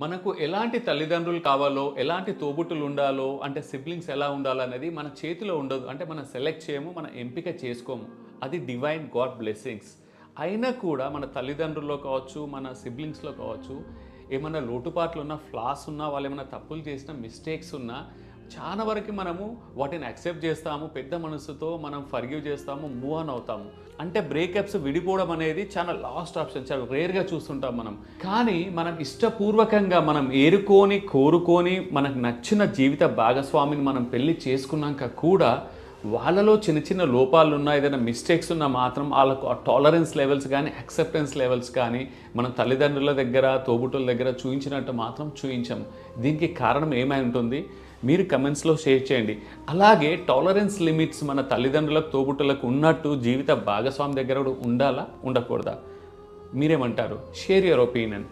మనకు ఎలాంటి తల్లిదండ్రులు కావాలో, ఎలాంటి తోబుట్టులు ఉండాలో, అంటే సిబ్లింగ్స్ ఎలా ఉండాలనేది మన చేతిలో ఉండదు. అంటే మనం సెలెక్ట్ చేయము, మనం ఎంపిక చేసుకోము. అది డివైన్ గాడ్ బ్లెస్సింగ్స్. అయినా కూడా మన తల్లిదండ్రుల్లో కావచ్చు, మన సిబ్లింగ్స్‌లో కావచ్చు, ఏమన్నా లోటుపాట్లున్నా, ఫ్లాస్ ఉన్నా, వాళ్ళేమన్నా తప్పులు చేసినా, మిస్టేక్స్ ఉన్నా, చాలా వరకు మనము వాటిని యాక్సెప్ట్ చేస్తాము. పెద్ద మనసుతో మనం ఫర్గివ్ చేస్తాము, మూవ్ ఆన్ అవుతాము. అంటే బ్రేకప్స్ విడిపోవడం అనేది చాలా లాస్ట్ ఆప్షన్. చాలా రేర్‌గా చూస్తుంటాం మనం. కానీ మనం ఇష్టపూర్వకంగా మనం ఏరుకొని, కోరుకొని మనకు నచ్చిన జీవిత భాగస్వామిని మనం పెళ్లి చేసుకున్నాక కూడా వాళ్ళలో చిన్న చిన్న లోపాలున్నా, ఏదైనా మిస్టేక్స్ ఉన్నా మాత్రం వాళ్ళకు ఆ టాలరెన్స్ లెవెల్స్ కానీ, యాక్సెప్టెన్స్ లెవెల్స్ కానీ మన తల్లిదండ్రుల దగ్గర, తోబుట్టుల దగ్గర చూయించినట్టు మాత్రం చూయించం. దీనికి కారణం ఏమై ఉంటుంది? మీరు కమెంట్స్‌లో షేర్ చేయండి. అలాగే టాలరెన్స్ లిమిట్స్ మన తల్లిదండ్రులకు, తోబుట్టులకు ఉన్నట్టు జీవిత భాగస్వామి దగ్గర కూడా ఉండాలా? ఉండకూడదా? మీరేమంటారు? Share your opinion.